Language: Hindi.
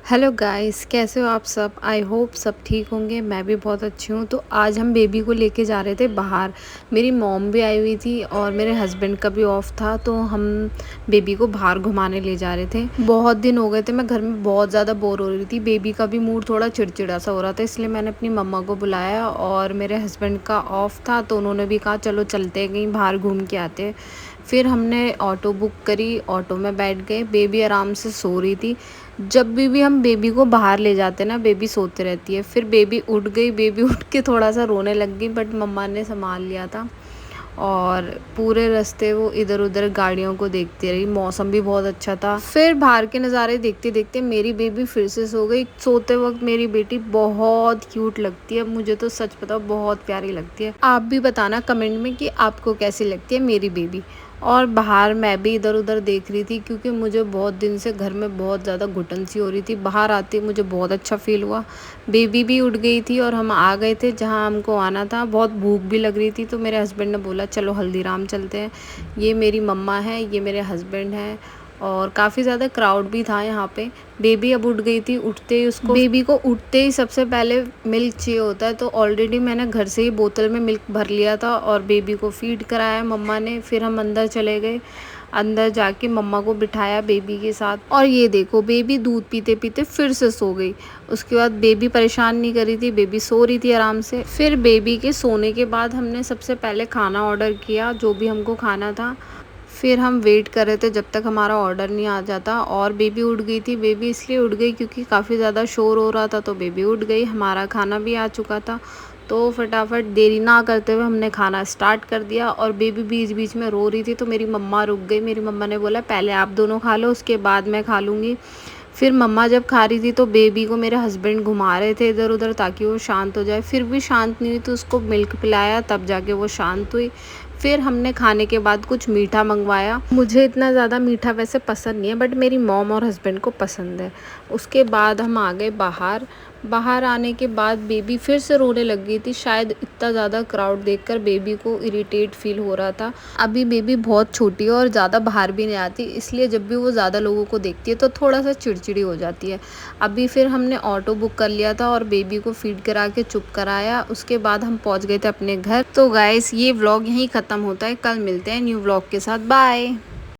हेलो गाइस, कैसे हो आप सब। आई होप सब ठीक होंगे। मैं भी बहुत अच्छी हूँ। तो आज हम बेबी को लेके जा रहे थे बाहर। मेरी मॉम भी आई हुई थी और मेरे हस्बैंड का भी ऑफ था, तो हम बेबी को बाहर घुमाने ले जा रहे थे। बहुत दिन हो गए थे, मैं घर में बहुत ज़्यादा बोर हो रही थी। बेबी का भी मूड थोड़ा चिड़चिड़ा सा हो रहा था, इसलिए मैंने अपनी मम्मा को बुलाया और मेरे हस्बैंड का ऑफ था, तो उन्होंने भी कहा चलो चलते हैं कहीं बाहर घूम के आते हैं। फिर हमने ऑटो बुक करी, ऑटो में बैठ गए। बेबी आराम से सो रही थी। जब भी हम बेबी को बाहर ले जाते ना, बेबी सोती रहती है। फिर बेबी उठ गई, बेबी उठ के थोड़ा सा रोने लग गई, बट मम्मा ने संभाल लिया था। और पूरे रास्ते वो इधर उधर गाड़ियों को देखती रही। मौसम भी बहुत अच्छा था। फिर बाहर के नज़ारे देखते देखते मेरी बेबी फिर से सो गई। सोते वक्त मेरी बेटी बहुत क्यूट लगती है, मुझे तो सच बताओ बहुत प्यारी लगती है। आप भी बताना कमेंट में कि आपको कैसी लगती है मेरी बेबी। और बाहर मैं भी इधर उधर देख रही थी, क्योंकि मुझे बहुत दिन से घर में बहुत ज़्यादा घुटन सी हो रही थी। बाहर आते मुझे बहुत अच्छा फील हुआ। बेबी भी उठ गई थी और हम आ गए थे जहाँ हमको आना था। बहुत भूख भी लग रही थी, तो मेरे हस्बैंड ने बोला चलो हल्दीराम चलते हैं। ये मेरी मम्मा है, ये मेरे हस्बैंड हैं। और काफ़ी ज़्यादा क्राउड भी था यहाँ पे। बेबी अब उठ गई थी। उठते ही उसको, बेबी को उठते ही सबसे पहले मिल्क चाहिए होता है, तो ऑलरेडी मैंने घर से ही बोतल में मिल्क भर लिया था और बेबी को फीड कराया मम्मा ने। फिर हम अंदर चले गए। अंदर जाके मम्मा को बिठाया बेबी के साथ, और ये देखो बेबी दूध पीते पीते फिर से सो गई। उसके बाद बेबी परेशान नहीं कर रही थी, बेबी सो रही थी आराम से। फिर बेबी के सोने के बाद हमने सबसे पहले खाना ऑर्डर किया, जो भी हमको खाना था। फिर हम वेट कर रहे थे जब तक हमारा ऑर्डर नहीं आ जाता। और बेबी उठ गई थी। बेबी इसलिए उठ गई क्योंकि काफ़ी ज़्यादा शोर हो रहा था, तो बेबी उठ गई। हमारा खाना भी आ चुका था, तो फटाफट देरी ना करते हुए हमने खाना स्टार्ट कर दिया। और बेबी बीच बीच में रो रही थी, तो मेरी मम्मा रुक गई। मेरी मम्मा ने बोला पहले आप दोनों खा लो, उसके बाद मैं खा लूँगी। फिर मम्मा जब खा रही थी तो बेबी को मेरे हस्बैंड घुमा रहे थे इधर उधर, ताकि वो शांत हो जाए। फिर भी शांत नहीं हुई, तो उसको मिल्क पिलाया, तब जाके वो शांत हुई। फिर हमने खाने के बाद कुछ मीठा मंगवाया। मुझे इतना ज़्यादा मीठा वैसे पसंद नहीं है, बट मेरी मॉम और हस्बैंड को पसंद है। उसके बाद हम आ गए बाहर। बाहर आने के बाद बेबी फिर से रोने लग गई थी। शायद इतना ज़्यादा क्राउड देखकर बेबी को इरिटेट फील हो रहा था। अभी बेबी बहुत छोटी है और ज़्यादा बाहर भी नहीं आती, इसलिए जब भी वो ज़्यादा लोगों को देखती है तो थोड़ा सा चिड़चिड़ी हो जाती है। अभी फिर हमने ऑटो बुक कर लिया था और बेबी को फीड करा के चुप कराया। उसके बाद हम पहुंच गए थे अपने घर। तो गाइस, ये व्लॉग यहीं ख़त्म होता है। कल मिलते हैं न्यू व्लॉग के साथ। बाय।